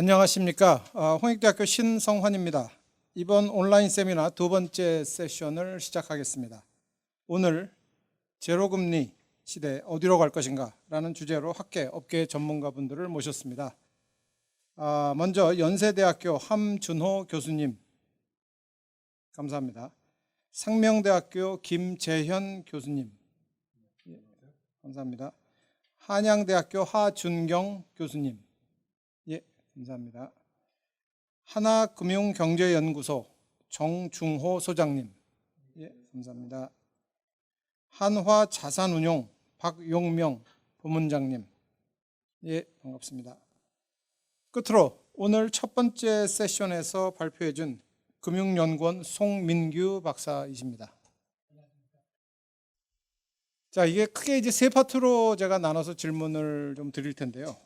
안녕하십니까. 홍익대학교 신성환입니다. 이번 온라인 세미나 두 번째 세션을 시작하겠습니다. 오늘 제로금리 시대 어디로 갈 것인가 라는 주제로 학계, 업계 전문가분들을 모셨습니다. 먼저 연세대학교 함준호 교수님 감사합니다. 상명대학교 김재현 교수님 감사합니다. 한양대학교 하준경 교수님 감사합니다. 하나금융경제연구소 정중호 소장님 감사합니다. 한화자산운용 박용명 부문장님 반갑습니다. 끝으로 오늘 첫 번째 세션에서 발표해 준 금융연구원 송민규 박사이십니다. 자, 이게 크게 이제 세 파트로 제가 나눠서 질문을 좀 드릴 텐데요.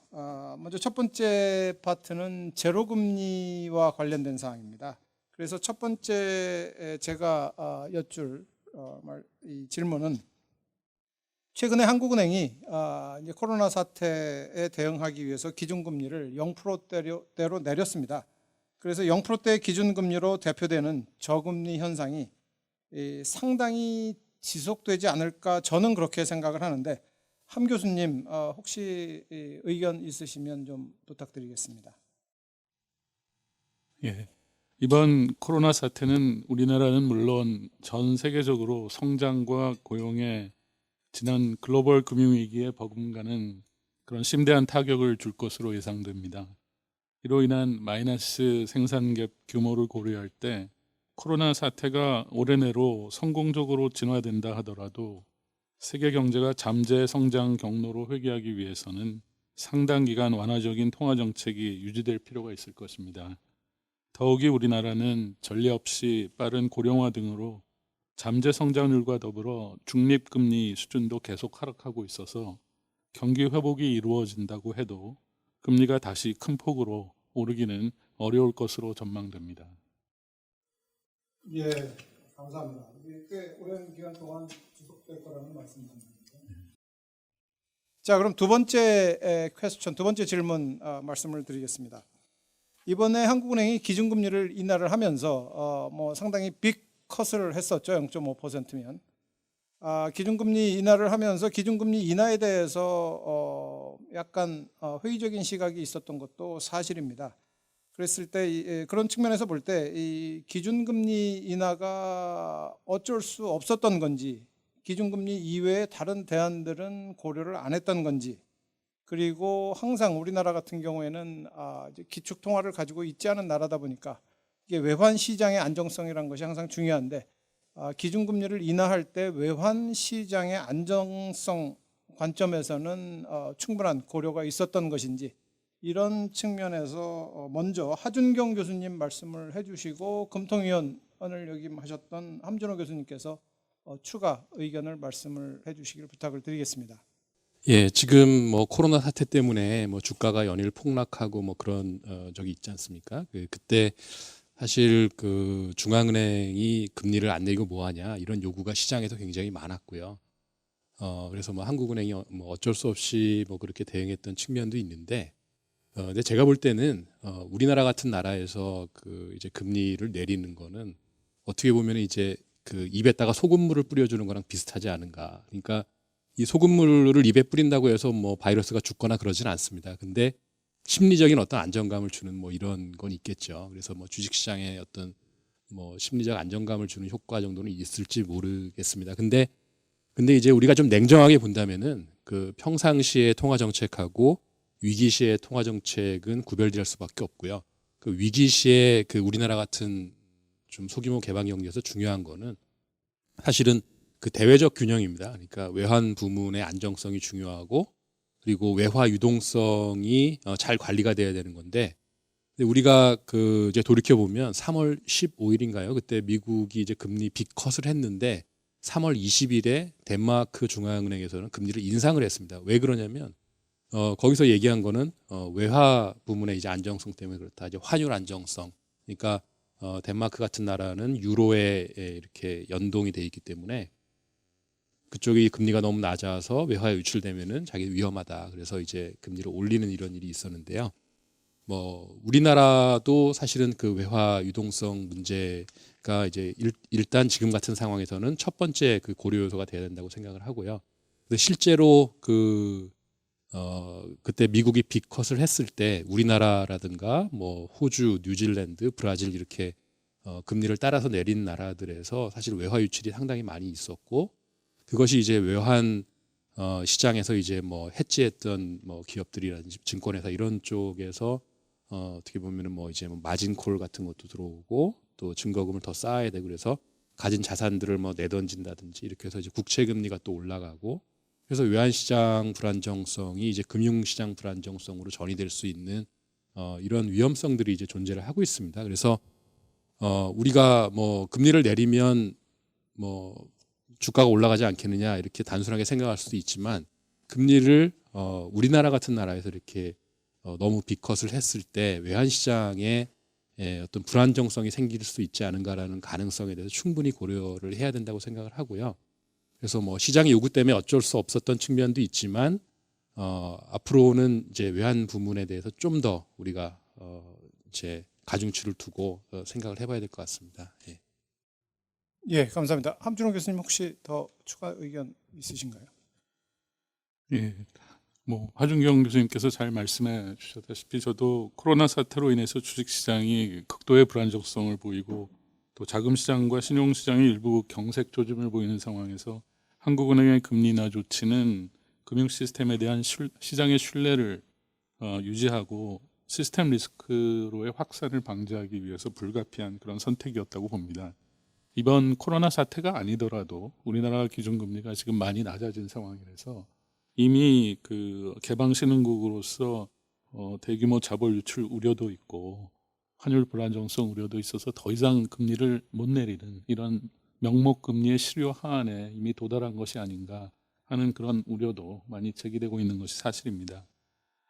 먼저 첫 번째 파트는 제로금리와 관련된 사항입니다. 그래서 첫 번째 제가 여쭐 이 질문은 최근에 한국은행이 이제 코로나 사태에 대응하기 위해서 기준금리를 0%대로 내렸습니다. 그래서 0%대 기준금리로 대표되는 저금리 현상이 상당히 지속되지 않을까 저는 그렇게 생각을 하는데 함 교수님 혹시 의견 있으시면 좀 부탁드리겠습니다. 예, 이번 코로나 사태는 우리나라는 물론 전 세계적으로 성장과 고용에 지난 글로벌 금융위기에 버금가는 그런 심대한 타격을 줄 것으로 예상됩니다. 이로 인한 마이너스 생산갭 규모를 고려할 때 코로나 사태가 올해 내로 성공적으로 진화된다 하더라도 세계 경제가 잠재 성장 경로로 회귀하기 위해서는 상당 기간 완화적인 통화 정책이 유지될 필요가 있을 것입니다. 더욱이 우리나라는 전례 없이 빠른 고령화 등으로 잠재 성장률과 더불어 중립금리 수준도 계속 하락하고 있어서 경기 회복이 이루어진다고 해도 금리가 다시 큰 폭으로 오르기는 어려울 것으로 전망됩니다. 예, 감사합니다. 이게 꽤 오랜 기간 동안 지속될 거라는 말씀이십니다. 자, 그럼 두 번째 퀘스천, 두 번째 질문 말씀을 드리겠습니다. 이번에 한국은행이 기준금리를 인하를 하면서 상당히 빅 컷을 했었죠. 0.5%면. 기준금리 인하를 하면서 기준금리 인하에 대해서 약간 회의적인 시각이 있었던 것도 사실입니다. 그랬을 때 그런 측면에서 볼 때 이 기준금리 인하가 어쩔 수 없었던 건지, 기준금리 이외에 다른 대안들은 고려를 안 했던 건지, 그리고 항상 우리나라 같은 경우에는 기축통화를 가지고 있지 않은 나라다 보니까 이게 외환 시장의 안정성이라는 것이 항상 중요한데 기준금리를 인하할 때 외환 시장의 안정성 관점에서는 충분한 고려가 있었던 것인지, 이런 측면에서 먼저 하준경 교수님 말씀을 해주시고 금통위원을 역임하셨던 함준호 교수님께서 추가 의견을 말씀을 해주시길 부탁을 드리겠습니다. 예, 지금 코로나 사태 때문에 주가가 연일 폭락하고 그런 적이 있지 않습니까? 그때 사실 그 중앙은행이 금리를 안 내리고 뭐하냐 이런 요구가 시장에서 굉장히 많았고요. 그래서 한국은행이 어쩔 수 없이 그렇게 대응했던 측면도 있는데. 근데 제가 볼 때는 우리나라 같은 나라에서 이제 금리를 내리는 거는 어떻게 보면 이제 입에다가 소금물을 뿌려주는 거랑 비슷하지 않은가. 그러니까 이 소금물을 입에 뿌린다고 해서 바이러스가 죽거나 그러지는 않습니다. 근데 심리적인 어떤 안정감을 주는 이런 건 있겠죠. 그래서 주식시장에 어떤 심리적 안정감을 주는 효과 정도는 있을지 모르겠습니다. 근데 이제 우리가 좀 냉정하게 본다면은 평상시의 통화 정책하고 위기 시의 통화 정책은 구별될 수밖에 없고요. 위기 시에 우리나라 같은 좀 소규모 개방 경제에서 중요한 거는 사실은 대외적 균형입니다. 그러니까 외환 부문의 안정성이 중요하고 그리고 외화 유동성이 잘 관리가 돼야 되는 건데, 근데 우리가 이제 돌이켜 보면 3월 15일인가요? 그때 미국이 이제 금리 빅컷을 했는데 3월 20일에 덴마크 중앙은행에서는 금리를 인상을 했습니다. 왜 그러냐면 거기서 얘기한 거는 외화 부문의 이제 안정성 때문에 그렇다. 이제 환율 안정성. 그러니까 덴마크 같은 나라는 유로에 이렇게 연동이 돼 있기 때문에 그쪽이 금리가 너무 낮아서 외화에 유출되면은 자기 위험하다. 그래서 이제 금리를 올리는 이런 일이 있었는데요. 뭐 우리나라도 사실은 그 외화 유동성 문제가 이제 일단 지금 같은 상황에서는 첫 번째 그 고려 요소가 돼야 된다고 생각을 하고요. 근데 실제로 그때 미국이 빅컷을 했을 때 우리나라라든가 뭐 호주, 뉴질랜드, 브라질 이렇게 금리를 따라서 내린 나라들에서 사실 외화 유출이 상당히 많이 있었고 그것이 이제 외환 시장에서 이제 뭐 해지했던 뭐 기업들이라든지 증권회사 이런 쪽에서 어떻게 보면은 뭐 이제 뭐 마진콜 같은 것도 들어오고 또 증거금을 더 쌓아야 되고 그래서 가진 자산들을 뭐 내던진다든지 이렇게 해서 이제 국채 금리가 또 올라가고 그래서 외환시장 불안정성이 이제 금융시장 불안정성으로 전이될 수 있는 이런 위험성들이 이제 존재를 하고 있습니다. 그래서 우리가 뭐 금리를 내리면 뭐 주가가 올라가지 않겠느냐 이렇게 단순하게 생각할 수도 있지만 금리를 우리나라 같은 나라에서 이렇게 너무 빅컷을 했을 때 외환시장에 어떤 불안정성이 생길 수 있지 않은가라는 가능성에 대해서 충분히 고려를 해야 된다고 생각을 하고요. 그래서 뭐 시장의 요구 때문에 어쩔 수 없었던 측면도 있지만 앞으로는 이제 외환 부문에 대해서 좀 더 우리가 이제 가중치를 두고 생각을 해봐야 될 것 같습니다. 예. 예, 감사합니다. 함준호 교수님 혹시 더 추가 의견 있으신가요? 예, 뭐 하준경 교수님께서 잘 말씀해 주셨다시피 저도 코로나 사태로 인해서 주식시장이 극도의 불안정성을 보이고 또 자금시장과 신용시장이 일부 경색 조짐을 보이는 상황에서 한국은행의 금리 인하 조치는 금융 시스템에 대한 시장의 신뢰를 유지하고 시스템 리스크로의 확산을 방지하기 위해서 불가피한 그런 선택이었다고 봅니다. 이번 코로나 사태가 아니더라도 우리나라 기준금리가 지금 많이 낮아진 상황이라서 이미 그 개방신흥국으로서 대규모 자본 유출 우려도 있고 환율 불안정성 우려도 있어서 더 이상 금리를 못 내리는 이런 명목 금리의 실효 하한에 이미 도달한 것이 아닌가 하는 그런 우려도 많이 제기되고 있는 것이 사실입니다.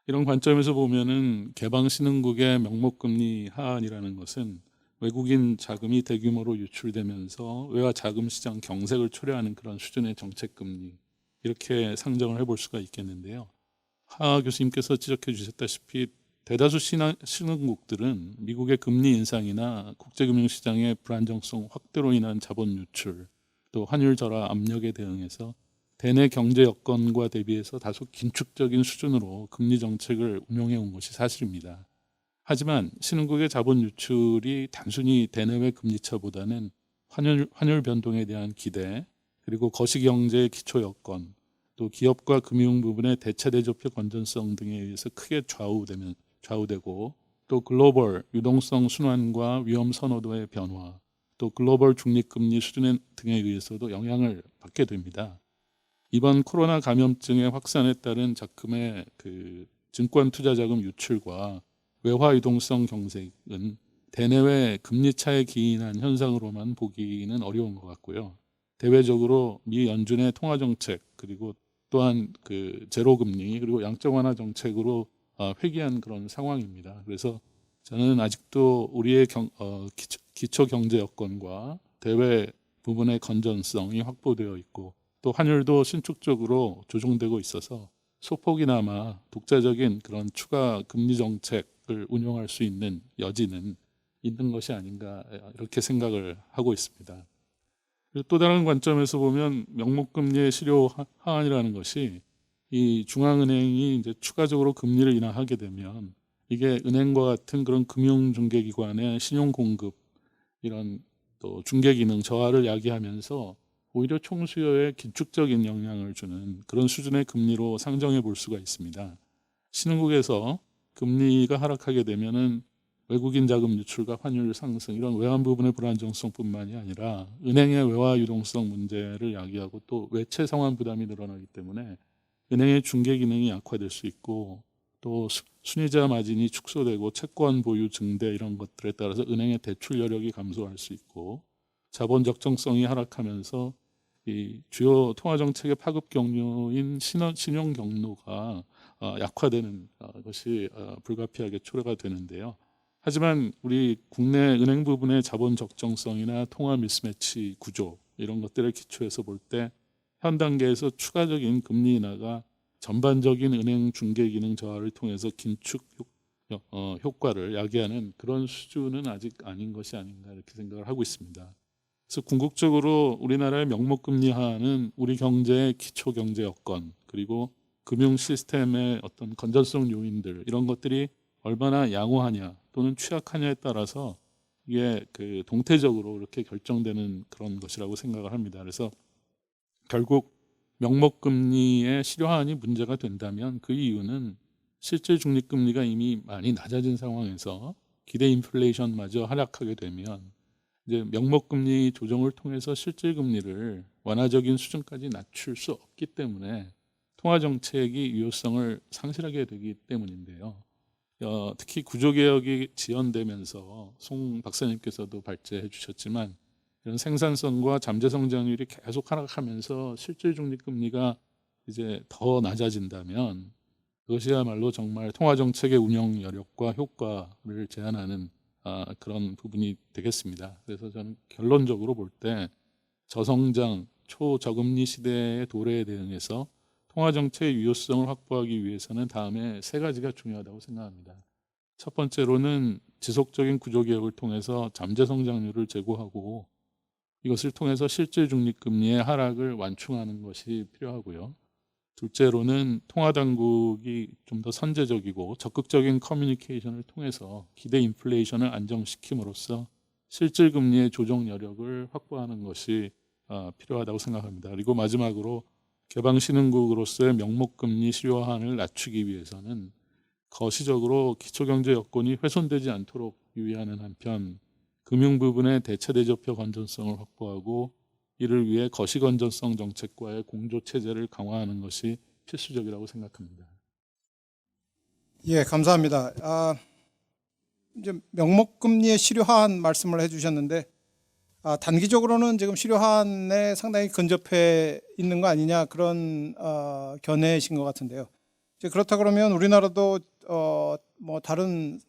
이런 관점에서 보면은 개방신흥국의 명목 금리 하한이라는 것은 외국인 자금이 대규모로 유출되면서 외화 자금 시장 경색을 초래하는 그런 수준의 정책 금리 이렇게 상정을 해볼 수가 있겠는데요. 하 교수님께서 지적해 주셨다시피 대다수 신흥국들은 미국의 금리 인상이나 국제금융시장의 불안정성 확대로 인한 자본 유출, 또 환율 절하 압력에 대응해서 대내 경제 여건과 대비해서 다소 긴축적인 수준으로 금리 정책을 운용해 온 것이 사실입니다. 하지만 신흥국의 자본 유출이 단순히 대내외 금리차보다는 환율 변동에 대한 기대, 그리고 거시경제의 기초 여건, 또 기업과 금융 부분의 대체 대조표 건전성 등에 의해서 크게 좌우되고 또 글로벌 유동성 순환과 위험 선호도의 변화, 또 글로벌 중립금리 수준 등에 의해서도 영향을 받게 됩니다. 이번 코로나 감염증의 확산에 따른 작금의 그 증권 투자 자금 유출과 외화 유동성 경색은 대내외 금리 차에 기인한 현상으로만 보기는 어려운 것 같고요. 대외적으로 미 연준의 통화 정책 그리고 또한 그 제로 금리 그리고 양적 완화 정책으로 회귀한 그런 상황입니다. 그래서 저는 아직도 우리의 기초 경제 여건과 대외 부분의 건전성이 확보되어 있고 또 환율도 신축적으로 조정되고 있어서 소폭이나마 독자적인 그런 추가 금리 정책을 운용할 수 있는 여지는 있는 것이 아닌가 이렇게 생각을 하고 있습니다. 그리고 또 다른 관점에서 보면 명목금리의 실효 하한이라는 것이 이 중앙은행이 이제 추가적으로 금리를 인하하게 되면 이게 은행과 같은 그런 금융중개기관의 신용 공급 이런 또 중개 기능 저하를 야기하면서 오히려 총수요에 긴축적인 영향을 주는 그런 수준의 금리로 상정해 볼 수가 있습니다. 신흥국에서 금리가 하락하게 되면은 외국인 자금 유출과 환율 상승 이런 외환 부분의 불안정성뿐만이 아니라 은행의 외화 유동성 문제를 야기하고 또 외채 상환 부담이 늘어나기 때문에 은행의 중개 기능이 약화될 수 있고 또 순이자 마진이 축소되고 채권 보유 증대 이런 것들에 따라서 은행의 대출 여력이 감소할 수 있고 자본 적정성이 하락하면서 이 주요 통화 정책의 파급 경로인 신용 경로가 약화되는 것이 불가피하게 초래가 되는데요. 하지만 우리 국내 은행 부분의 자본 적정성이나 통화 미스매치 구조 이런 것들을 기초해서 볼 때 현 단계에서 추가적인 금리 인하가 전반적인 은행 중개 기능 저하를 통해서 긴축 효과를 야기하는 그런 수준은 아직 아닌 것이 아닌가 이렇게 생각을 하고 있습니다. 그래서 궁극적으로 우리나라의 명목금리 하한은 우리 경제의 기초 경제 여건 그리고 금융 시스템의 어떤 건전성 요인들 이런 것들이 얼마나 양호하냐 또는 취약하냐에 따라서 이게 그 동태적으로 이렇게 결정되는 그런 것이라고 생각을 합니다. 그래서 결국 명목금리의 실효화한이 문제가 된다면 그 이유는 실질 중립금리가 이미 많이 낮아진 상황에서 기대 인플레이션마저 하락하게 되면 이제 명목금리 조정을 통해서 실질 금리를 완화적인 수준까지 낮출 수 없기 때문에 통화 정책이 유효성을 상실하게 되기 때문인데요. 특히 구조개혁이 지연되면서 송 박사님께서도 발제해 주셨지만 이런 생산성과 잠재 성장률이 계속 하락하면서 실질 중립금리가 이제 더 낮아진다면 그것이야말로 정말 통화 정책의 운영 여력과 효과를 제한하는 그런 부분이 되겠습니다. 그래서 저는 결론적으로 볼 때 저성장, 초저금리 시대의 도래에 대응해서 통화 정책의 유효성을 확보하기 위해서는 다음에 세 가지가 중요하다고 생각합니다. 첫 번째로는 지속적인 구조개혁을 통해서 잠재 성장률을 제고하고 이것을 통해서 실질 중립금리의 하락을 완충하는 것이 필요하고요. 둘째로는 통화당국이 좀 더 선제적이고 적극적인 커뮤니케이션을 통해서 기대 인플레이션을 안정시킴으로써 실질 금리의 조정 여력을 확보하는 것이 필요하다고 생각합니다. 그리고 마지막으로 개방신흥국으로서의 명목금리 실효화한을 낮추기 위해서는 거시적으로 기초경제 여건이 훼손되지 않도록 유의하는 한편 금융 부분의 대체대조표 건전성을 확보하고 이를 위해 거시건전성 정책과의 공조체제를 강화하는 것이 필수적이라고 생각합니다. 예, 감사합니다. 이제 명목금리의 실효화한 말씀을 해주셨는데 단기적으로는 지금 실효화한에 상당히 근접해 있는 거 아니냐 그런 견해이신 것 같은데요. 이제 그렇다 그러면 우리나라도 뭐 다른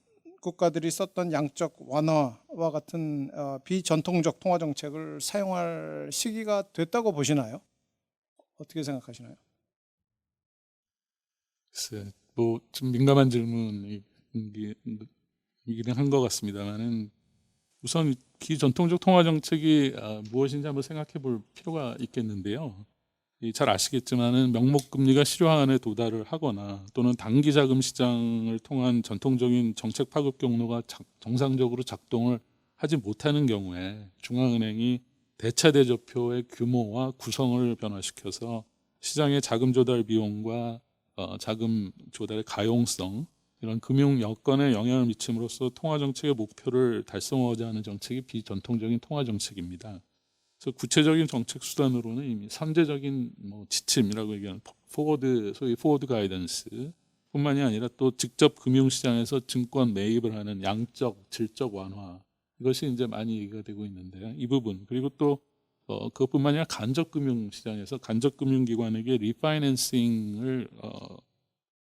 국가들이 썼던 양적 완화와 같은 비전통적 통화 정책을 사용할 시기가 됐다고 보시나요? 어떻게 생각하시나요? 글쎄, 뭐 좀 민감한 질문이기는 한 것 같습니다만은 우선 비전통적 통화 정책이 무엇인지 한번 생각해 볼 필요가 있겠는데요. 잘 아시겠지만은 명목금리가 실효화한에 도달을 하거나 또는 단기 자금 시장을 통한 전통적인 정책 파급 경로가 정상적으로 작동을 하지 못하는 경우에 중앙은행이 대차대조표의 규모와 구성을 변화시켜서 시장의 자금 조달 비용과 자금 조달의 가용성 이런 금융 여건에 영향을 미침으로써 통화 정책의 목표를 달성하고자 하는 정책이 비전통적인 통화 정책입니다. 그래서 구체적인 정책 수단으로는 이미 선제적인 지침이라고 얘기하는 소위 포워드 가이던스 뿐만이 아니라 또 직접 금융시장에서 증권 매입을 하는 양적, 질적 완화 이것이 이제 많이 얘기가 되고 있는데요. 이 부분 그리고 또 그것뿐만 아니라 간접 금융시장에서 간접 금융기관에게 리파이낸싱을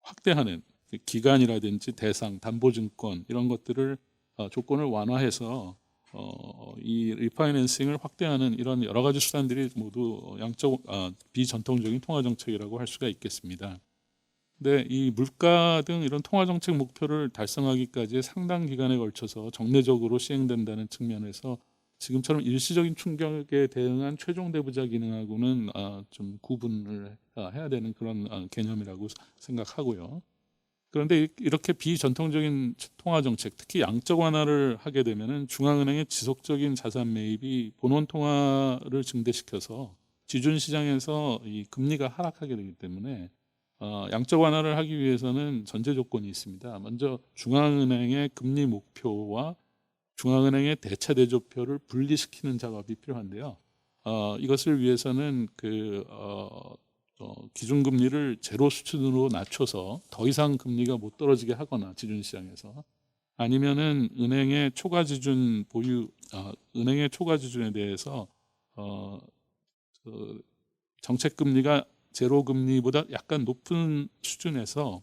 확대하는 기간이라든지 대상, 담보증권 이런 것들을 조건을 완화해서 이 리파이낸싱을 확대하는 이런 여러 가지 수단들이 모두 비전통적인 통화 정책이라고 할 수가 있겠습니다. 근데 이 물가 등 이런 통화 정책 목표를 달성하기까지 상당 기간에 걸쳐서 정례적으로 시행된다는 측면에서 지금처럼 일시적인 충격에 대응한 최종 대부자 기능하고는 좀 구분을 해야 되는 그런 개념이라고 생각하고요. 그런데 이렇게 비전통적인 통화 정책, 특히 양적 완화를 하게 되면은 중앙은행의 지속적인 자산 매입이 본원 통화를 증대시켜서 지준 시장에서 이 금리가 하락하게 되기 때문에 양적 완화를 하기 위해서는 전제 조건이 있습니다. 먼저 중앙은행의 금리 목표와 중앙은행의 대차 대조표를 분리시키는 작업이 필요한데요. 이것을 위해서는 기준금리를 제로 수준으로 낮춰서 더 이상 금리가 못 떨어지게 하거나 지준시장에서 아니면은 은행의 초과 지준 은행의 초과 지준에 대해서 정책 금리가 제로 금리보다 약간 높은 수준에서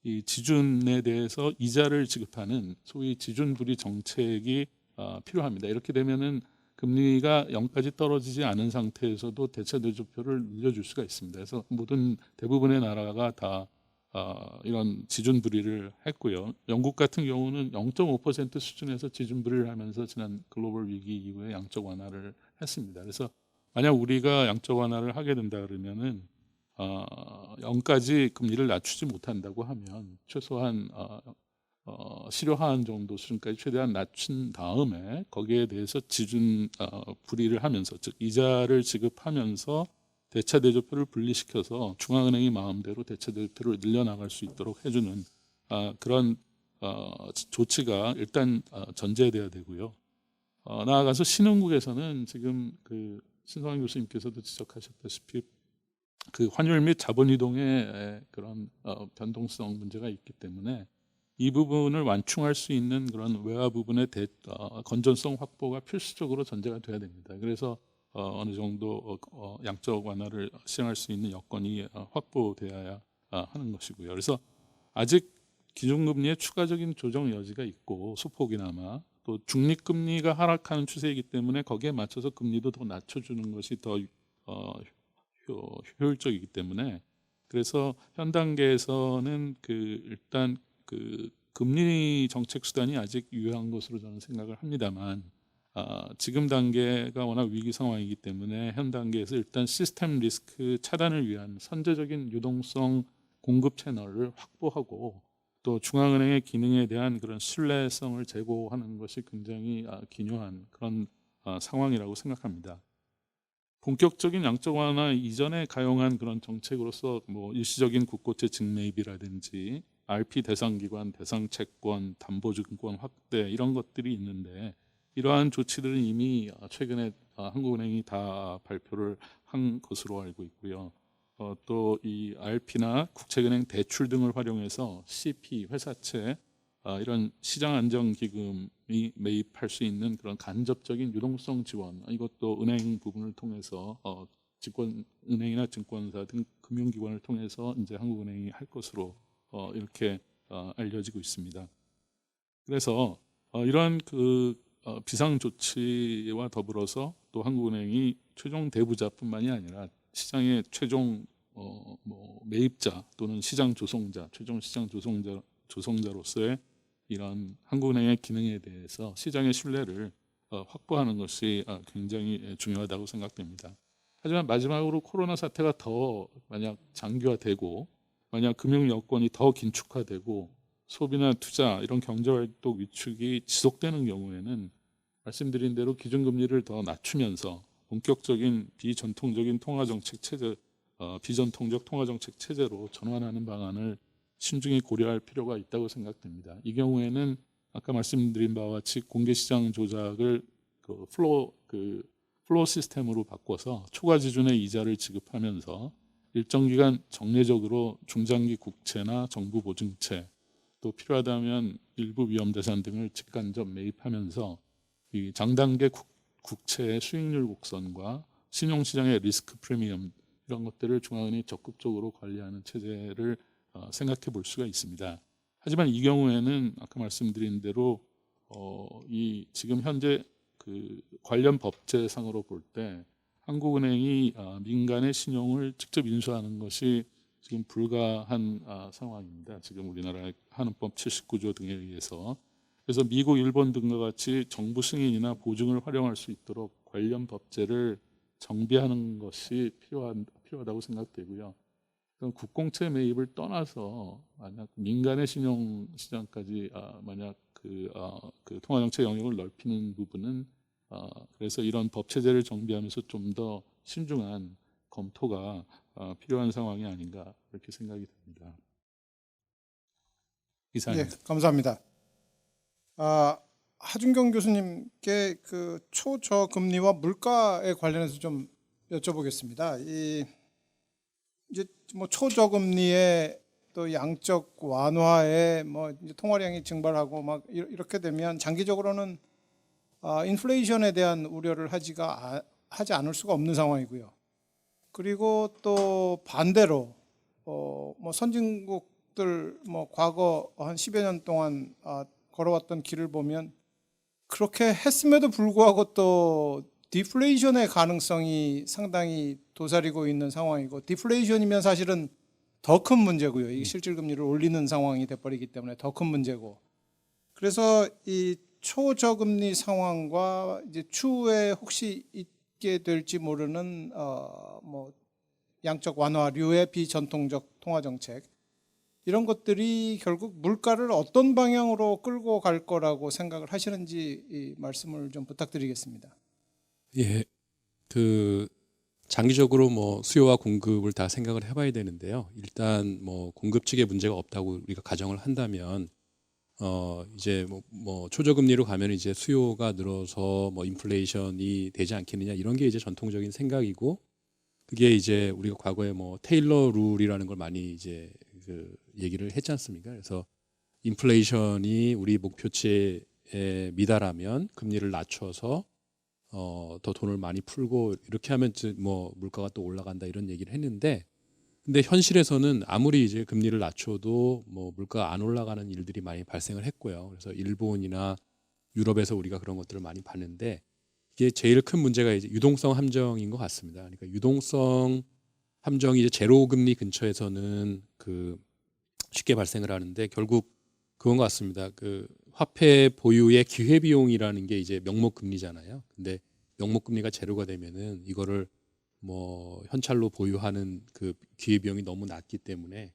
이 지준에 대해서 이자를 지급하는 소위 지준불이 정책이 필요합니다. 이렇게 되면은 금리가 0까지 떨어지지 않은 상태에서도 대차 대조표를 늘려줄 수가 있습니다. 그래서 대부분의 나라가 다 이런 지준 불의를 했고요. 영국 같은 경우는 0.5% 수준에서 지준 불의를 하면서 지난 글로벌 위기 이후에 양적 완화를 했습니다. 그래서 만약 우리가 양적 완화를 하게 된다 그러면은 0까지 금리를 낮추지 못한다고 하면 최소한 실효 하한 정도 수준까지 최대한 낮춘 다음에 거기에 대해서 지준 불의를 하면서, 즉 이자를 지급하면서 대차대조표를 분리시켜서 중앙은행이 마음대로 대차대조표를 늘려나갈 수 있도록 해주는 그런 조치가 일단 전제돼야 되고요. 나아가서 신흥국에서는 지금 그 신성환 교수님께서도 지적하셨다시피 그 환율 및 자본 이동의 그런 변동성 문제가 있기 때문에 이 부분을 완충할 수 있는 그런 외화 부분의 건전성 확보가 필수적으로 전제가 돼야 됩니다. 그래서 어느 정도 양적 완화를 시행할 수 있는 여건이 확보되어야 하는 것이고요. 그래서 아직 기준금리의 추가적인 조정 여지가 있고 소폭이나마 또 중립금리가 하락하는 추세이기 때문에 거기에 맞춰서 금리도 더 낮춰주는 것이 더 효율적이기 때문에, 그래서 현 단계에서는 일단 금리 정책 수단이 아직 유효한 것으로 저는 생각을 합니다만, 지금 단계가 워낙 위기 상황이기 때문에 현 단계에서 일단 시스템 리스크 차단을 위한 선제적인 유동성 공급 채널을 확보하고 또 중앙은행의 기능에 대한 그런 신뢰성을 제고하는 것이 굉장히 기묘한 그런 상황이라고 생각합니다. 본격적인 양적 완화 이전에 가용한 그런 정책으로서 뭐 일시적인 국고채 직매입이라든지 RP 대상기관, 대상채권, 담보증권 확대 이런 것들이 있는데, 이러한 조치들은 이미 최근에 한국은행이 다 발표를 한 것으로 알고 있고요. 또 이 RP나 국채은행 대출 등을 활용해서 CP, 회사채 이런 시장안정기금이 매입할 수 있는 그런 간접적인 유동성 지원, 이것도 은행 부분을 통해서 은행이나 증권사 등 금융기관을 통해서 이제 한국은행이 할 것으로 이렇게 알려지고 있습니다. 그래서 이러한 비상 조치와 더불어서 또 한국은행이 최종 대부자뿐만이 아니라 시장의 최종 매입자 또는 시장 조성자, 최종 시장 조성자로서의 이런 한국은행의 기능에 대해서 시장의 신뢰를 확보하는 것이 굉장히 중요하다고 생각됩니다. 하지만 마지막으로 코로나 사태가 더 만약 장기화되고 만약 금융 여건이 더 긴축화되고 소비나 투자 이런 경제활동 위축이 지속되는 경우에는 말씀드린 대로 기준금리를 더 낮추면서 본격적인 비전통적 통화정책 체제로 전환하는 방안을 신중히 고려할 필요가 있다고 생각됩니다. 이 경우에는 아까 말씀드린 바와 같이 공개시장 조작을 플로우 시스템으로 바꿔서 초과 지준의 이자를 지급하면서 일정 기간 정례적으로 중장기 국채나 정부 보증채, 또 필요하다면 일부 위험자산 등을 직간접 매입하면서 이 장단계 국채의 수익률 곡선과 신용시장의 리스크 프리미엄 이런 것들을 중앙은행이 적극적으로 관리하는 체제를 생각해 볼 수가 있습니다. 하지만 이 경우에는 아까 말씀드린 대로 이 지금 현재 관련 법제상으로 볼 때 한국은행이 민간의 신용을 직접 인수하는 것이 지금 불가한 상황입니다. 지금 우리나라의 한은법 79조 등에 의해서. 그래서 미국, 일본 등과 같이 정부 승인이나 보증을 활용할 수 있도록 관련 법제를 정비하는 것이 필요하다고 생각되고요. 그럼 국공채 매입을 떠나서 만약 민간의 신용 시장까지 만약 통화정책 영역을 넓히는 부분은 그래서 이런 법 체제를 정비하면서 좀 더 신중한 검토가 필요한 상황이 아닌가 이렇게 생각이 듭니다. 이상입니다. 예, 감사합니다. 하준경 교수님께 초저금리와 물가에 관련해서 좀 여쭤보겠습니다. 이제 뭐 초저금리의 또 양적 완화에 이제 통화량이 증발하고 막 이렇게 되면 장기적으로는 인플레이션에 대한 우려를 하지 않을 수가 없는 상황이고요. 그리고 또 반대로 뭐 선진국들 과거 한 10여 년 동안 걸어왔던 길을 보면 그렇게 했음에도 불구하고 또 디플레이션의 가능성이 상당히 도사리고 있는 상황이고, 디플레이션이면 사실은 더 큰 문제고요. 이게 실질 금리를 올리는 상황이 돼버리기 때문에 더 큰 문제고. 그래서 이 초저금리 상황과 이제 추후에 혹시 있게 될지 모르는 뭐 양적 완화류의 비전통적 통화 정책 이런 것들이 결국 물가를 어떤 방향으로 끌고 갈 거라고 생각을 하시는지 이 말씀을 좀 부탁드리겠습니다. 예, 그 장기적으로 뭐 수요와 공급을 다 생각을 해봐야 되는데요. 일단 뭐 공급 측에 문제가 없다고 우리가 가정을 한다면 이제 뭐 초저금리로 가면 이제 수요가 늘어서 뭐 인플레이션이 되지 않겠느냐 이런 게 이제 전통적인 생각이고 그게 이제 우리가 과거에 뭐 테일러 룰이라는 걸 많이 이제 그 얘기를 했지 않습니까? 그래서 인플레이션이 우리 목표치에 미달하면 금리를 낮춰서 더 돈을 많이 풀고 이렇게 하면 뭐 물가가 또 올라간다 이런 얘기를 했는데 근데 현실에서는 아무리 이제 금리를 낮춰도 뭐 물가가 안 올라가는 일들이 많이 발생을 했고요. 그래서 일본이나 유럽에서 우리가 그런 것들을 많이 봤는데 이게 제일 큰 문제가 이제 유동성 함정인 것 같습니다. 그러니까 유동성 함정이 이제 제로 금리 근처에서는 그 쉽게 발생을 하는데 결국 그건 것 같습니다. 그 화폐 보유의 기회 비용이라는 게 이제 명목 금리잖아요. 근데 명목 금리가 제로가 되면은 이거를 뭐 현찰로 보유하는 그 기회 비용이 너무 낮기 때문에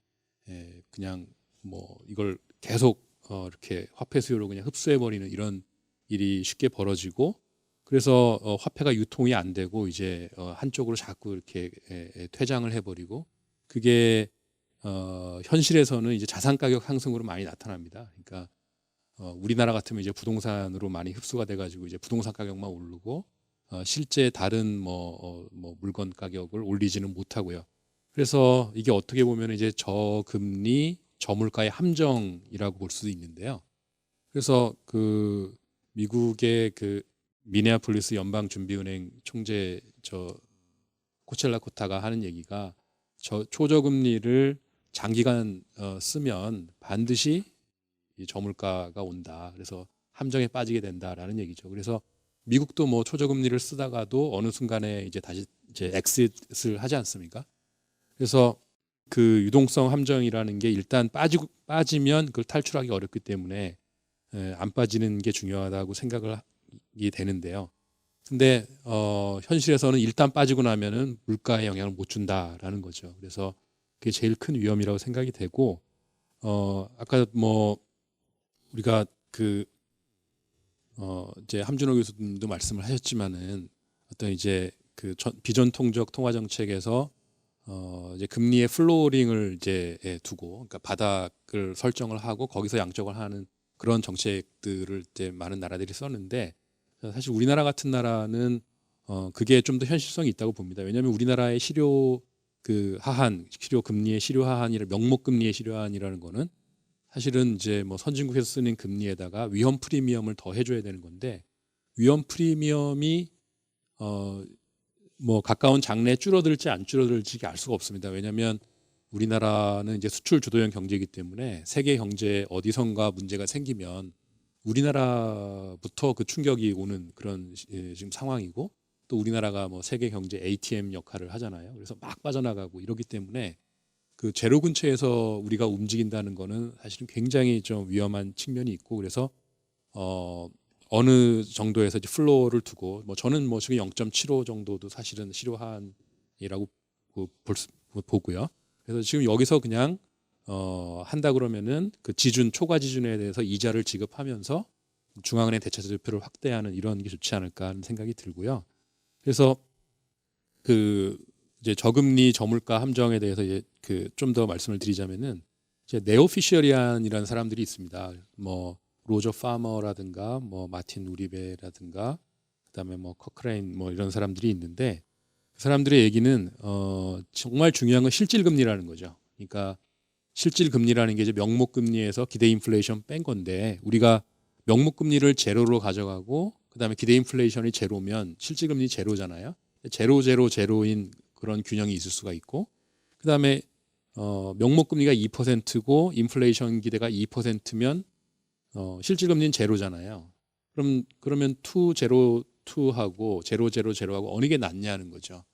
그냥 뭐 이걸 계속 이렇게 화폐 수요로 그냥 흡수해 버리는 이런 일이 쉽게 벌어지고 그래서 화폐가 유통이 안 되고 이제 한쪽으로 자꾸 이렇게 퇴장을 해버리고 그게 현실에서는 이제 자산 가격 상승으로 많이 나타납니다. 그러니까 우리나라 같으면 이제 부동산으로 많이 흡수가 돼가지고 이제 부동산 가격만 오르고 실제 다른 뭐 물건 가격을 올리지는 못하고요. 그래서 이게 어떻게 보면 이제 저금리 저물가의 함정이라고 볼 수도 있는데요. 그래서 그 미국의 그 미네아폴리스 연방준비은행 총재 코첼라 코타가 하는 얘기가 초저금리를 장기간 쓰면 반드시 이 저물가가 온다. 그래서 함정에 빠지게 된다라는 얘기죠. 그래서 미국도 뭐 초저금리를 쓰다가도 어느 순간에 이제 다시 이제 엑싯을 하지 않습니까? 그래서 그 유동성 함정이라는 게 일단 빠지면 그걸 탈출하기 어렵기 때문에 안 빠지는 게 중요하다고 생각을 하게 되는데요. 근데 현실에서는 일단 빠지고 나면은 물가에 영향을 못 준다라는 거죠. 그래서 그게 제일 큰 위험이라고 생각이 되고 아까 뭐 우리가 그 이제 함준호 교수님도 말씀을 하셨지만은 어떤 이제 그 비전통적 통화 정책에서 이제 금리의 플로어링을 이제 두고 그러니까 바닥을 설정을 하고 거기서 양적을 하는 그런 정책들을 이제 많은 나라들이 썼는데 사실 우리나라 같은 나라는 그게 좀 더 현실성이 있다고 봅니다. 왜냐하면 우리나라의 실효 그 하한, 실효 금리의 실효 하한이라 명목 금리의 실효 하한이라는 거는 사실은 이제 뭐 선진국에서 쓰는 금리에다가 위험 프리미엄을 더 해줘야 되는 건데 위험 프리미엄이 뭐 가까운 장래에 줄어들지 안 줄어들지 알 수가 없습니다. 왜냐하면 우리나라는 이제 수출 주도형 경제이기 때문에 세계 경제에 어디선가 문제가 생기면 우리나라부터 그 충격이 오는 그런 지금 상황이고 또 우리나라가 뭐 세계 경제 ATM 역할을 하잖아요. 그래서 막 빠져나가고 이러기 때문에 그 제로 근처에서 우리가 움직인다는 거는 사실은 굉장히 좀 위험한 측면이 있고 그래서 어느 정도에서 이제 플로어를 두고 뭐 저는 뭐 지금 0.75 정도도 사실은 실효한이라고 보고요. 그래서 지금 여기서 그냥 한다 그러면은 그 지준 초과 지준에 대해서 이자를 지급하면서 중앙은행 대체자료표를 확대하는 이런 게 좋지 않을까 하는 생각이 들고요. 그래서 그 이제 저금리 저물가 함정에 대해서 이제 그 좀 더 말씀을 드리자면은 이제 네오피셜리안이라는 사람들이 있습니다. 뭐 로저 파머라든가 뭐 마틴 우리베라든가 그다음에 뭐 커크레인 뭐 이런 사람들이 있는데 그 사람들의 얘기는 정말 중요한 건 실질 금리라는 거죠. 그러니까 실질 금리라는 게 이제 명목 금리에서 기대 인플레이션 뺀 건데 우리가 명목 금리를 제로로 가져가고 그다음에 기대 인플레이션이 제로면 실질 금리 제로잖아요. 제로인 그런 균형이 있을 수가 있고 그다음에 명목 금리가 2%고 인플레이션 기대가 2%면 실질 금리는 제로잖아요. 그러면 2, 제로, 2하고 제로, 제로, 제로하고 어느 게 낫냐는 거죠.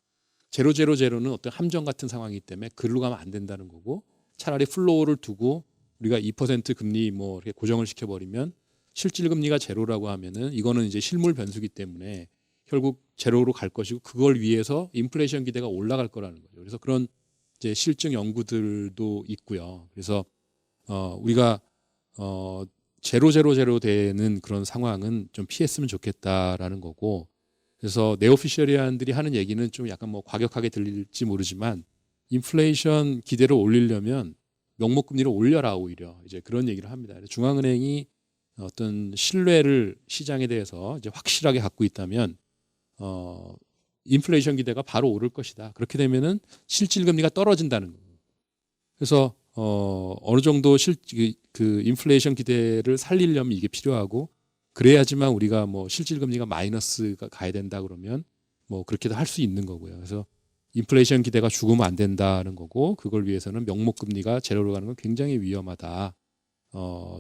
제로제로제로는 어떤 함정 같은 상황이기 때문에 그리로 가면 안 된다는 거고 차라리 플로어를 두고 우리가 2% 금리 뭐 이렇게 고정을 시켜버리면 실질 금리가 제로라고 하면은 이거는 이제 실물 변수기 때문에 결국 제로로 갈 것이고 그걸 위해서 인플레이션 기대가 올라갈 거라는 거죠. 그래서 그런 이제 실증 연구들도 있고요. 그래서 우리가 제로 되는 그런 상황은 좀 피했으면 좋겠다라는 거고 그래서 네오피셜리안들이 하는 얘기는 좀 약간 뭐 과격하게 들릴지 모르지만 인플레이션 기대를 올리려면 명목금리를 올려라 오히려 이제 그런 얘기를 합니다. 중앙은행이 어떤 신뢰를 시장에 대해서 이제 확실하게 갖고 있다면 인플레이션 기대가 바로 오를 것이다. 그렇게 되면은 실질 금리가 떨어진다는 거예요. 그래서 어느 정도 그 인플레이션 기대를 살리려면 이게 필요하고 그래야지만 우리가 뭐 실질 금리가 마이너스가 가야 된다 그러면 뭐 그렇게도 할 수 있는 거고요. 그래서 인플레이션 기대가 죽으면 안 된다는 거고 그걸 위해서는 명목 금리가 제로로 가는 건 굉장히 위험하다.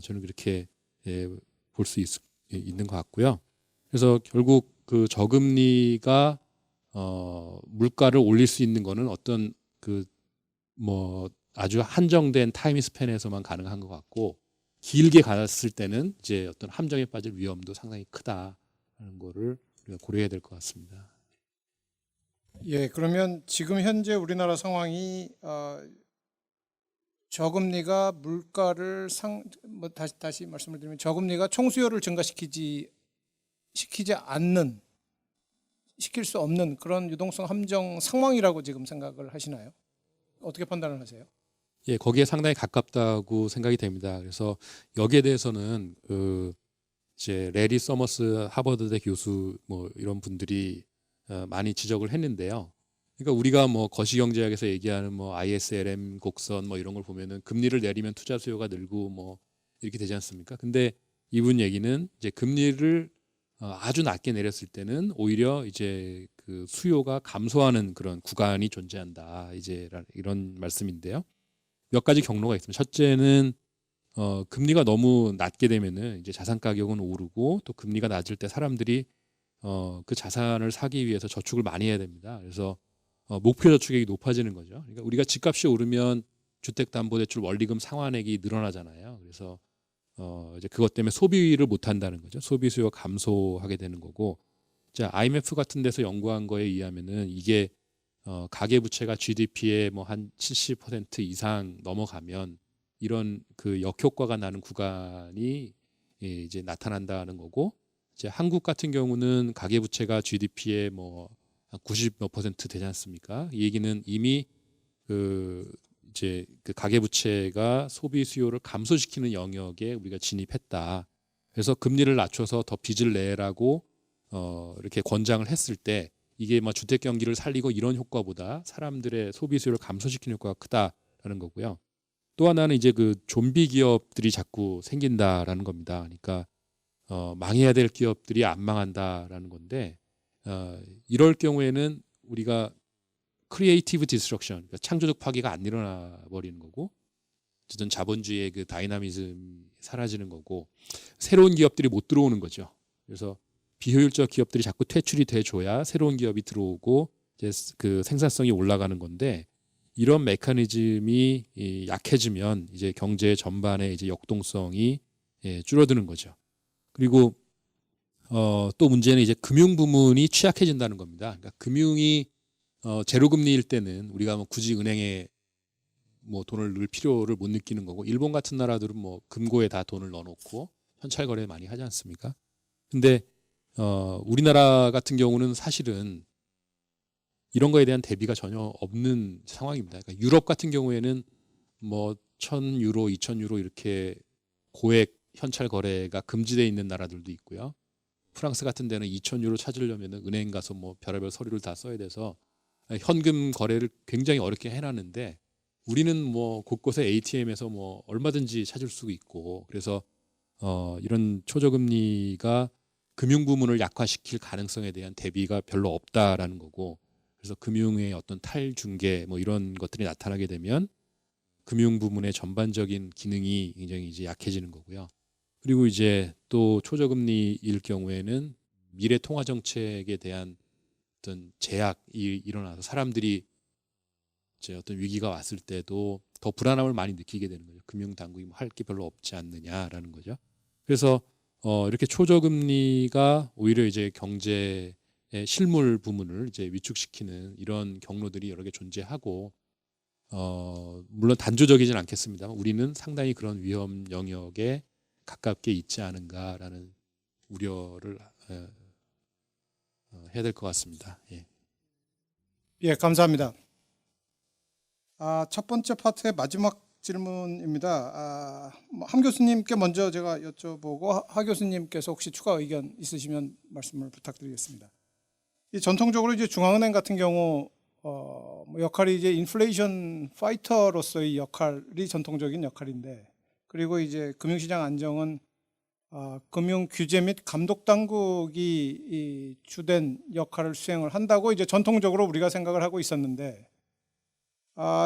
저는 그렇게 볼 수 있는 것 같고요. 그래서 결국 그 저금리가 물가를 올릴 수 있는 거는 어떤 그 뭐 아주 한정된 타임 스팬에서만 가능한 것 같고 길게 갔을 때는 이제 어떤 함정에 빠질 위험도 상당히 크다라는 거를 우리가 고려해야 될 것 같습니다. 예, 그러면 지금 현재 우리나라 상황이 저금리가 물가를 다시 말씀을 드리면 저금리가 총수요를 시키지 시킬 수 없는 그런 유동성 함정 상황이라고 지금 생각을 하시나요? 어떻게 판단을 하세요? 예, 거기에 상당히 가깝다고 생각이 됩니다. 그래서 여기에 대해서는 이제 레리 서머스 하버드대 교수 뭐 이런 분들이 많이 지적을 했는데요. 그러니까 우리가 뭐 거시경제학에서 얘기하는 뭐 ISLM 곡선 뭐 이런 걸 보면은 금리를 내리면 투자 수요가 늘고 뭐 이렇게 되지 않습니까? 근데 이분 얘기는 이제 금리를 아주 낮게 내렸을 때는 오히려 이제 그 수요가 감소하는 그런 구간이 존재한다. 이제 이런 말씀인데요. 몇 가지 경로가 있습니다. 첫째는 금리가 너무 낮게 되면은 이제 자산 가격은 오르고 또 금리가 낮을 때 사람들이 그 자산을 사기 위해서 저축을 많이 해야 됩니다. 그래서 목표 저축액이 높아지는 거죠. 그러니까 우리가 집값이 오르면 주택담보대출 원리금 상환액이 늘어나잖아요. 그래서 이제 그것 때문에 소비를 못 한다는 거죠. 소비 수요가 감소하게 되는 거고, 자 IMF 같은 데서 연구한 거에 의하면은 이게 가계 부채가 GDP의 뭐 한 70% 이상 넘어가면 이런 그 역효과가 나는 구간이 이제 나타난다는 거고, 이제 한국 같은 경우는 가계 부채가 GDP의 뭐 90몇 % 되지 않습니까? 이 얘기는 이미 이제 그 가계 부채가 소비 수요를 감소시키는 영역에 우리가 진입했다. 그래서 금리를 낮춰서 더 빚을 내라고 이렇게 권장을 했을 때 이게 뭐 주택 경기를 살리고 이런 효과보다 사람들의 소비 수요를 감소시키는 효과가 크다라는 거고요. 또 하나는 이제 그 좀비 기업들이 자꾸 생긴다라는 겁니다. 그러니까 망해야 될 기업들이 안 망한다라는 건데 이럴 경우에는 우리가 크리에이티브 디스트럭션, 그러니까 창조적 파괴가 안 일어나 버리는 거고, 어쨌든 자본주의의 그 다이나미즘이 사라지는 거고, 새로운 기업들이 못 들어오는 거죠. 그래서 비효율적 기업들이 자꾸 퇴출이 돼줘야 새로운 기업이 들어오고 이제 그 생산성이 올라가는 건데, 이런 메커니즘이 약해지면 이제 경제 전반의 이제 역동성이 줄어드는 거죠. 그리고 또 문제는 이제 금융 부문이 취약해진다는 겁니다. 그러니까 금융이 제로금리일 때는 우리가 뭐 굳이 은행에 뭐 돈을 넣을 필요를 못 느끼는 거고, 일본 같은 나라들은 뭐 금고에 다 돈을 넣어놓고 현찰 거래 많이 하지 않습니까? 근데 우리나라 같은 경우는 사실은 이런 거에 대한 대비가 전혀 없는 상황입니다. 그러니까 유럽 같은 경우에는 뭐 1,000유로, 2,000유로 이렇게 고액 현찰 거래가 금지되어 있는 나라들도 있고요. 프랑스 같은 데는 2,000유로 찾으려면 은행 가서 뭐 별의별 서류를 다 써야 돼서 현금 거래를 굉장히 어렵게 해놨는데, 우리는 뭐 곳곳에 ATM에서 뭐 얼마든지 찾을 수 있고, 그래서 이런 초저금리가 금융 부문을 약화시킬 가능성에 대한 대비가 별로 없다라는 거고, 그래서 금융의 어떤 탈중개 뭐 이런 것들이 나타나게 되면 금융 부문의 전반적인 기능이 굉장히 이제 약해지는 거고요. 그리고 이제 또 초저금리일 경우에는 미래 통화 정책에 대한 어떤 제약이 일어나서 사람들이 이제 어떤 위기가 왔을 때도 더 불안함을 많이 느끼게 되는 거죠. 금융당국이 할 게 별로 없지 않느냐라는 거죠. 그래서 이렇게 초저금리가 오히려 이제 경제의 실물 부문을 이제 위축시키는 이런 경로들이 여러 개 존재하고 물론 단조적이진 않겠습니다만 우리는 상당히 그런 위험 영역에 가깝게 있지 않은가라는 우려를 해야 될 것 같습니다. 예. 예, 감사합니다. 첫 번째 파트의 마지막 질문입니다. 함 교수님께 먼저 제가 여쭤보고 하 교수님께서 혹시 추가 의견 있으시면 말씀을 부탁드리겠습니다. 이 전통적으로 이제 중앙은행 같은 경우 역할이 이제 인플레이션 파이터로서의 역할이 전통적인 역할인데, 그리고 이제 금융시장 안정은 금융 규제 및 감독 당국이 이 주된 역할을 수행을 한다고 이제 전통적으로 우리가 생각을 하고 있었는데,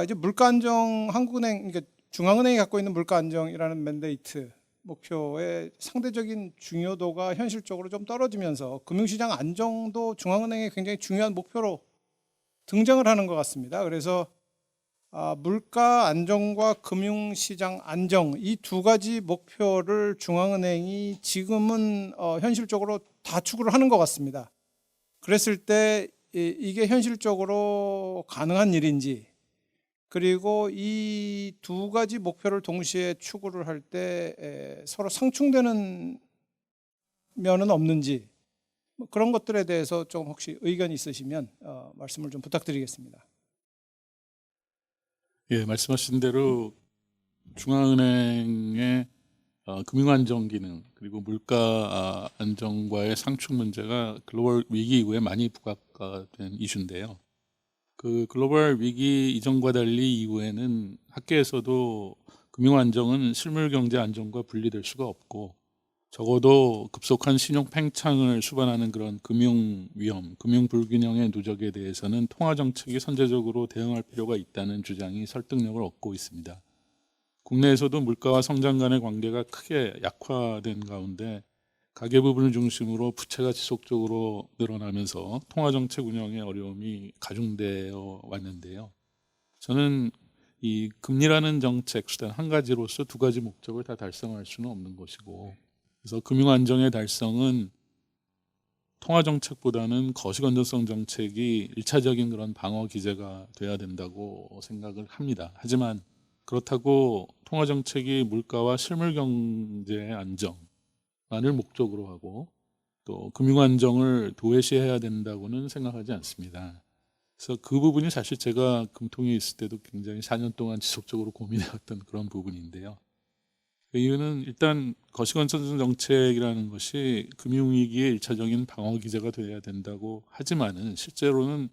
이제 물가 안정, 한국은행, 그러니까 중앙은행이 갖고 있는 물가 안정이라는 맨데이트 목표의 상대적인 중요도가 현실적으로 좀 떨어지면서 금융시장 안정도 중앙은행의 굉장히 중요한 목표로 등장을 하는 것 같습니다. 그래서 물가 안정과 금융시장 안정, 이 두 가지 목표를 중앙은행이 지금은 현실적으로 다 추구를 하는 것 같습니다. 그랬을 때 이게 현실적으로 가능한 일인지, 그리고 이 두 가지 목표를 동시에 추구를 할 때 서로 상충되는 면은 없는지, 그런 것들에 대해서 좀 혹시 의견이 있으시면 말씀을 좀 부탁드리겠습니다. 예, 말씀하신 대로 중앙은행의 금융안정 기능 그리고 물가 안정과의 상충 문제가 글로벌 위기 이후에 많이 부각가 된 이슈인데요. 그 글로벌 위기 이전과 달리 이후에는 학계에서도 금융 안정은 실물 경제 안정과 분리될 수가 없고, 적어도 급속한 신용 팽창을 수반하는 그런 금융 위험, 금융 불균형의 누적에 대해서는 통화 정책이 선제적으로 대응할 필요가 있다는 주장이 설득력을 얻고 있습니다. 국내에서도 물가와 성장 간의 관계가 크게 약화된 가운데 가계 부분을 중심으로 부채가 지속적으로 늘어나면서 통화 정책 운영의 어려움이 가중되어 왔는데요. 저는 이 금리라는 정책 수단 한 가지로서 두 가지 목적을 다 달성할 수는 없는 것이고, 그래서 금융 안정의 달성은 통화 정책보다는 거시 건전성 정책이 1차적인 그런 방어 기제가 돼야 된다고 생각을 합니다. 하지만 그렇다고 통화 정책이 물가와 실물 경제의 안정만을 목적으로 하고 또 금융 안정을 도외시해야 된다고는 생각하지 않습니다. 그래서 그 부분이 사실 제가 금통위에 있을 때도 굉장히 4년 동안 지속적으로 고민해왔던 그런 부분인데요. 그 이유는 일단 거시건전성 정책이라는 것이 금융위기의 1차적인 방어 기제가 되어야 된다고 하지만은 실제로는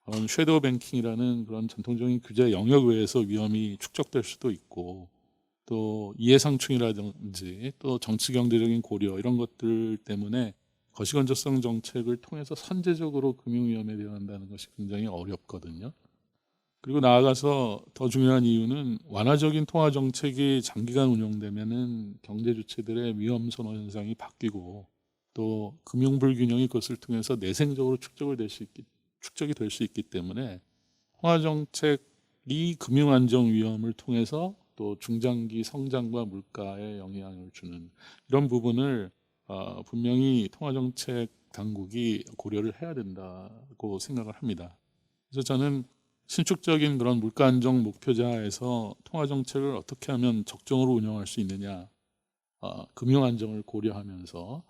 그런 섀도우 뱅킹이라는 그런 전통적인 규제 영역 외에서 위험이 축적될 수도 있고, 또 이해상충이라든지 또 정치 경제적인 고려 이런 것들 때문에 거시건전성 정책을 통해서 선제적으로 금융위험에 대응한다는 것이 굉장히 어렵거든요. 그리고 나아가서 더 중요한 이유는 완화적인 통화 정책이 장기간 운영되면은 경제 주체들의 위험 선호 현상이 바뀌고 또 금융 불균형이 그것을 통해서 내생적으로 축적이 될 수 있기 때문에 통화 정책이 금융 안정 위험을 통해서 또 중장기 성장과 물가에 영향을 주는 이런 부분을 분명히 통화 정책 당국이 고려를 해야 된다고 생각을 합니다. 그래서 저는 신축적인 그런 물가 안정 목표자에서 통화 정책을 어떻게 하면 적정으로 운영할 수 있느냐, 금융 안정을 고려하면서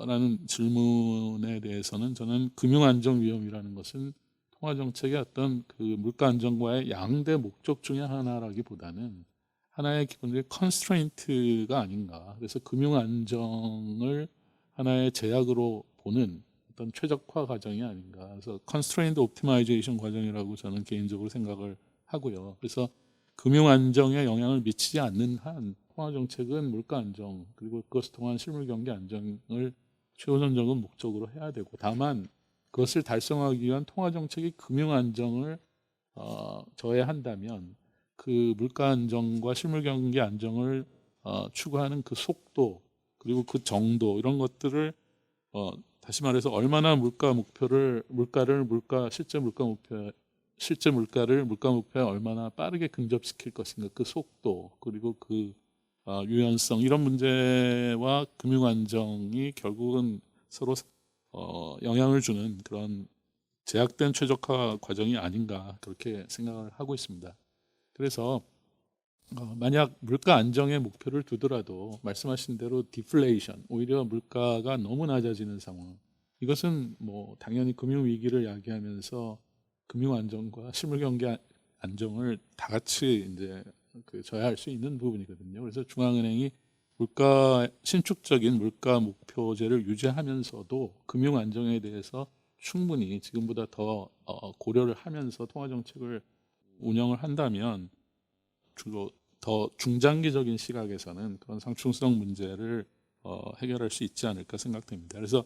라는 질문에 대해서는 저는 금융 안정 위험이라는 것은 통화 정책의 어떤 그 물가 안정과의 양대 목적 중에 하나라기보다는 하나의 기본적인 컨스트레인트가 아닌가. 그래서 금융 안정을 하나의 제약으로 보는 어떤 최적화 과정이 아닌가. 그래서 컨스트레인트 옵티마이제이션 과정이라고 저는 개인적으로 생각을 하고요. 그래서 금융 안정에 영향을 미치지 않는 한 통화 정책은 물가 안정 그리고 그것을 통한 실물 경기 안정을 최우선적인 목적으로 해야 되고, 다만 그것을 달성하기 위한 통화 정책이 금융 안정을 저해한다면 그 물가 안정과 실물 경기 안정을 추구하는 그 속도 그리고 그 정도 이런 것들을 다시 말해서 얼마나 실제 물가를 물가 목표에 얼마나 빠르게 근접시킬 것인가, 그 속도, 그리고 그 유연성, 이런 문제와 금융 안정이 결국은 서로 영향을 주는 그런 제약된 최적화 과정이 아닌가, 그렇게 생각을 하고 있습니다. 그래서 만약 물가 안정의 목표를 두더라도 말씀하신 대로 디플레이션, 오히려 물가가 너무 낮아지는 상황, 이것은 뭐 당연히 금융 위기를 야기하면서 금융 안정과 실물 경기 안정을 다 같이 이제 저해할 수 있는 부분이거든요. 그래서 중앙은행이 신축적인 물가 목표제를 유지하면서도 금융 안정에 대해서 충분히 지금보다 더 고려를 하면서 통화 정책을 운영을 한다면 주로 더 중장기적인 시각에서는 그런 상충성 문제를 해결할 수 있지 않을까 생각됩니다. 그래서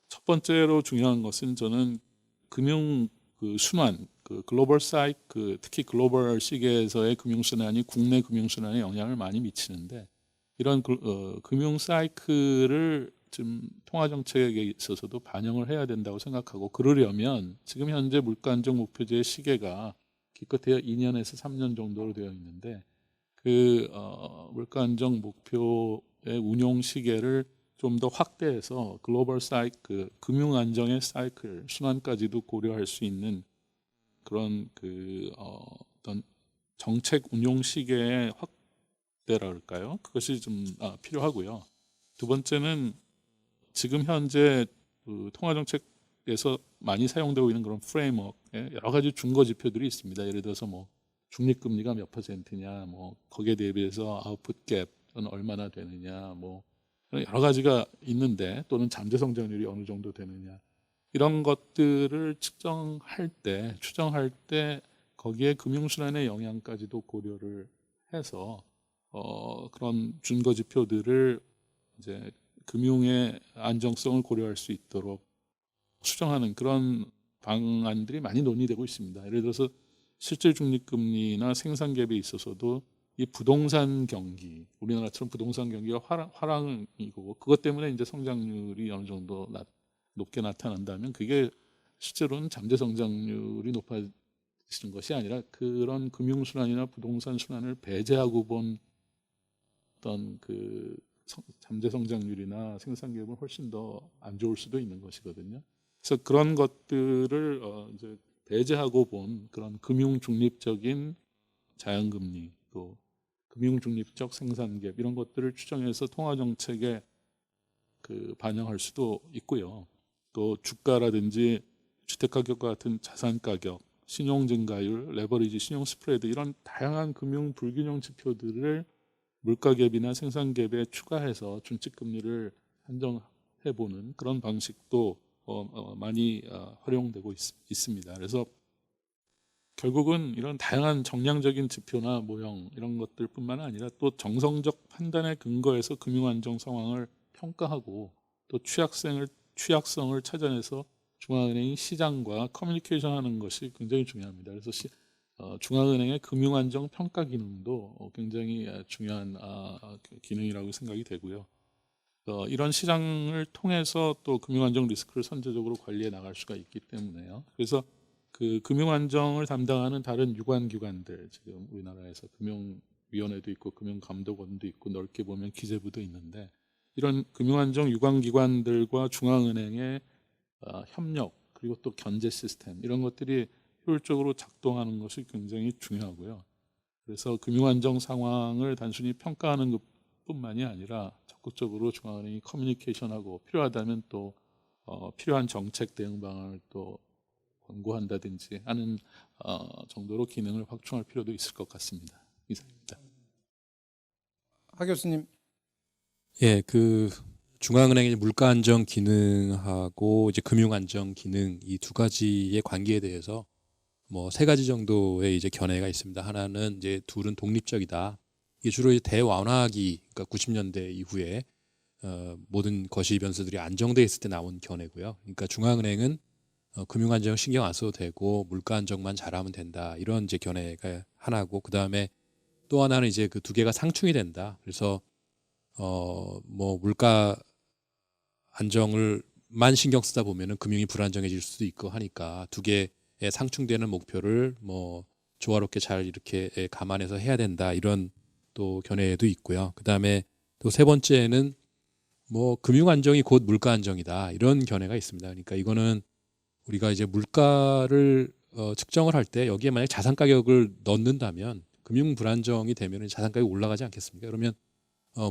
첫 번째로 중요한 것은 저는 금융 순환, 글로벌 특히 글로벌 시계에서의 금융 순환이 국내 금융 순환에 영향을 많이 미치는데, 이런 금융 사이클을 좀 통화 정책에 있어서도 반영을 해야 된다고 생각하고, 그러려면 지금 현재 물가 안정 목표제의 시계가 기껏해야 2년에서 3년 정도로 되어 있는데, 물가 안정 목표의 운용 시계를 좀 더 확대해서 글로벌 금융 안정의 사이클 순환까지도 고려할 수 있는 그런 어떤 정책 운용 시계의 확대라 그럴까요? 그것이 좀 필요하고요. 두 번째는 지금 현재 통화 정책에서 많이 사용되고 있는 그런 프레임워크에 여러 가지 준거 지표들이 있습니다. 예를 들어서 뭐 중립금리가 몇 %냐, 뭐 거기에 대비해서 아웃풋 갭은 얼마나 되느냐, 뭐 여러 가지가 있는데, 또는 잠재 성장률이 어느 정도 되느냐, 이런 것들을 추정할 때 거기에 금융순환의 영향까지도 고려를 해서 그런 준거 지표들을 이제 금융의 안정성을 고려할 수 있도록 수정하는 그런 방안들이 많이 논의되고 있습니다. 예를 들어서 실질 중립금리나 생산갭에 있어서도 이 부동산 경기, 우리나라처럼 부동산 경기가 화랑이고, 그것 때문에 이제 성장률이 어느 정도 높게 나타난다면, 그게 실제로는 잠재 성장률이 높아지는 것이 아니라 그런 금융 순환이나 부동산 순환을 배제하고 본 어떤 잠재 성장률이나 생산기업은 훨씬 더 안 좋을 수도 있는 것이거든요. 그래서 그런 것들을 이제 배제하고 본 그런 금융 중립적인 자연금리, 또 금융 중립적 생산갭, 이런 것들을 추정해서 통화 정책에 반영할 수도 있고요. 또 주가라든지 주택가격과 같은 자산가격, 신용증가율, 레버리지, 신용 스프레드, 이런 다양한 금융 불균형 지표들을 물가갭이나 생산갭에 추가해서 준칙금리를 한정해보는 그런 방식도 많이 활용되고 있습니다. 그래서 결국은 이런 다양한 정량적인 지표나 모형, 이런 것들뿐만 아니라 또 정성적 판단의 근거에서 금융안정 상황을 평가하고, 또 취약성을 찾아내서 중앙은행이 시장과 커뮤니케이션하는 것이 굉장히 중요합니다. 그래서 중앙은행의 금융안정 평가 기능도 굉장히 중요한 기능이라고 생각이 되고요. 이런 시장을 통해서 또 금융안정 리스크를 선제적으로 관리해 나갈 수가 있기 때문에요. 그래서 금융안정을 담당하는 다른 유관기관들, 지금 우리나라에서 금융위원회도 있고 금융감독원도 있고, 넓게 보면 기재부도 있는데, 이런 금융안정 유관기관들과 중앙은행의 협력, 그리고 또 견제 시스템, 이런 것들이 효율적으로 작동하는 것이 굉장히 중요하고요. 그래서 금융안정 상황을 단순히 평가하는 것뿐만이 아니라 적극적으로 중앙은행이 커뮤니케이션하고, 필요하다면 또 필요한 정책 대응 방안을 또 권고한다든지 하는 정도로 기능을 확충할 필요도 있을 것 같습니다. 이상입니다. 하 교수님. 예, 중앙은행의 물가 안정 기능하고 이제 금융 안정 기능, 이 두 가지의 관계에 대해서 뭐 세 가지 정도의 이제 견해가 있습니다. 하나는 이제 둘은 독립적이다. 이게 주로 이제 대완화기, 그러니까 90년대 이후에 모든 거시 변수들이 안정돼 있을 때 나온 견해고요. 그러니까 중앙은행은 금융 안정 신경 안 써도 되고 물가 안정만 잘하면 된다, 이런 이제 견해가 하나고, 그 다음에 또 하나는 이제 그 두 개가 상충이 된다. 그래서 뭐 물가 안정을 하나만 신경 쓰다 보면은 금융이 불안정해질 수도 있고 하니까 두 개의 상충되는 목표를 뭐 조화롭게 잘 이렇게 감안해서 해야 된다 이런 또 견해도 있고요. 그다음에 또 세 번째는 뭐 금융 안정이 곧 물가 안정이다 이런 견해가 있습니다. 그러니까 이거는 우리가 이제 물가를 측정을 할 때 여기에 만약 자산 가격을 넣는다면 금융 불안정이 되면 자산 가격이 올라가지 않겠습니까? 그러면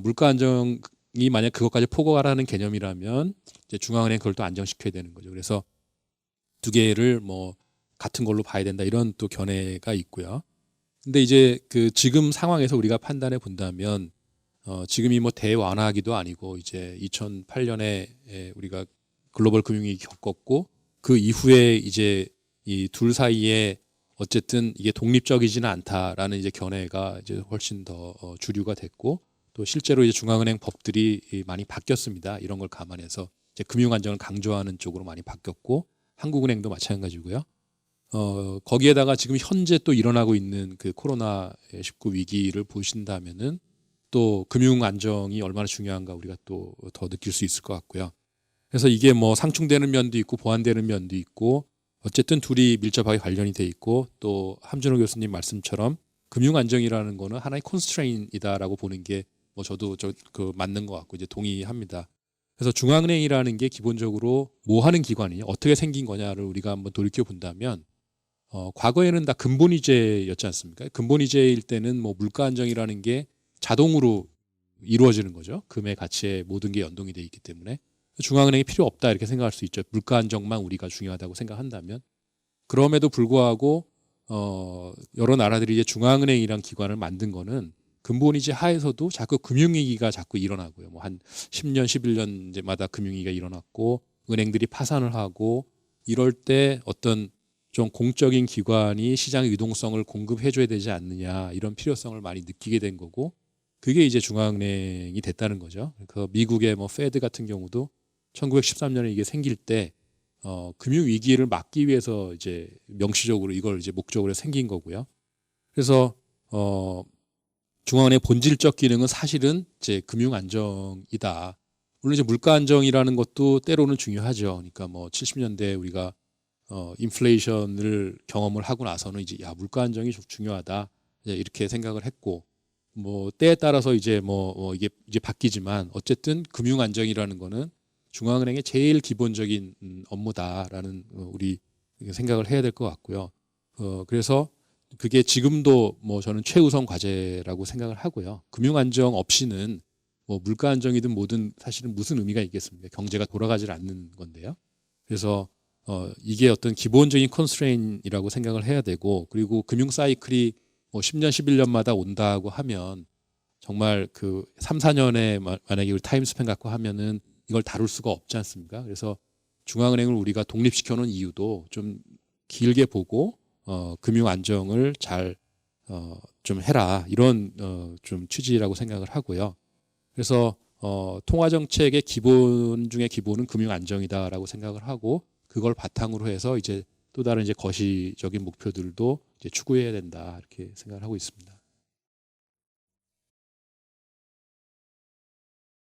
물가 안정이 만약 그것까지 포괄하는 개념이라면 이제 중앙은행 그걸 또 안정시켜야 되는 거죠. 그래서 두 개를 뭐 같은 걸로 봐야 된다 이런 또 견해가 있고요. 근데 이제 그 지금 상황에서 우리가 판단해 본다면 지금이 뭐 대완화기도 아니고 이제 2008년에 우리가 글로벌 금융위기 겪었고 그 이후에 이제 이 둘 사이에 어쨌든 이게 독립적이지는 않다라는 이제 견해가 이제 훨씬 더 주류가 됐고 또 실제로 이제 중앙은행 법들이 많이 바뀌었습니다. 이런 걸 감안해서 이제 금융 안정을 강조하는 쪽으로 많이 바뀌었고 한국은행도 마찬가지고요. 거기에다가 지금 현재 또 일어나고 있는 그 코로나19 위기를 보신다면은 또 금융 안정이 얼마나 중요한가 우리가 또 더 느낄 수 있을 것 같고요. 그래서 이게 뭐 상충되는 면도 있고 보완되는 면도 있고 어쨌든 둘이 밀접하게 관련이 돼 있고 또 함준호 교수님 말씀처럼 금융 안정이라는 거는 하나의 콘스트레인이다라고 보는 게 뭐 저도 그 맞는 것 같고 이제 동의합니다. 그래서 중앙은행이라는 게 기본적으로 뭐 하는 기관이냐 어떻게 생긴 거냐를 우리가 한번 돌이켜 본다면 과거에는 다 근본이제였지 않습니까? 근본이제일 때는 뭐 물가 안정이라는 게 자동으로 이루어지는 거죠. 금의 가치에 모든 게 연동이 돼 있기 때문에 중앙은행이 필요 없다 이렇게 생각할 수 있죠. 물가 안정만 우리가 중요하다고 생각한다면 그럼에도 불구하고 여러 나라들이 이제 중앙은행이란 기관을 만든 거는 근본이제 하에서도 자꾸 금융위기가 자꾸 일어나고요. 뭐 한 10년, 11년마다 금융위기가 일어났고 은행들이 파산을 하고 이럴 때 어떤 좀 공적인 기관이 시장의 유동성을 공급해줘야 되지 않느냐 이런 필요성을 많이 느끼게 된 거고 그게 이제 중앙은행이 됐다는 거죠. 그 미국의 뭐 페드 같은 경우도 1913년에 이게 생길 때 금융 위기를 막기 위해서 이제 명시적으로 이걸 이제 목적으로 생긴 거고요. 그래서 중앙은행의 본질적 기능은 사실은 이제 금융 안정이다. 물론 이제 물가 안정이라는 것도 때로는 중요하죠. 그러니까 뭐 70년대 우리가 인플레이션을 경험을 하고 나서는 이제 야 물가 안정이 중요하다 이제 이렇게 생각을 했고 뭐 때에 따라서 이제 이게 이제 바뀌지만 어쨌든 금융 안정이라는 거는 중앙은행의 제일 기본적인 업무다라는 우리 생각을 해야 될 것 같고요. 그래서 그게 지금도 뭐 저는 최우선 과제라고 생각을 하고요. 금융 안정 없이는 뭐 물가 안정이든 뭐든 사실은 무슨 의미가 있겠습니까? 경제가 돌아가질 않는 건데요. 그래서 이게 어떤 기본적인 컨스트레인이라고 생각을 해야 되고 그리고 금융 사이클이 뭐 10년, 11년마다 온다고 하면 정말 그 3, 4년에 만약에 우리 타임스팬 갖고 하면은 이걸 다룰 수가 없지 않습니까? 그래서 중앙은행을 우리가 독립시켜 놓은 이유도 좀 길게 보고 금융 안정을 잘 좀 해라 이런 좀 취지라고 생각을 하고요. 그래서 통화 정책의 기본 중에 기본은 금융 안정이다라고 생각을 하고 그걸 바탕으로 해서 이제 또 다른 이제 거시적인 목표들도 이제 추구해야 된다 이렇게 생각을 하고 있습니다.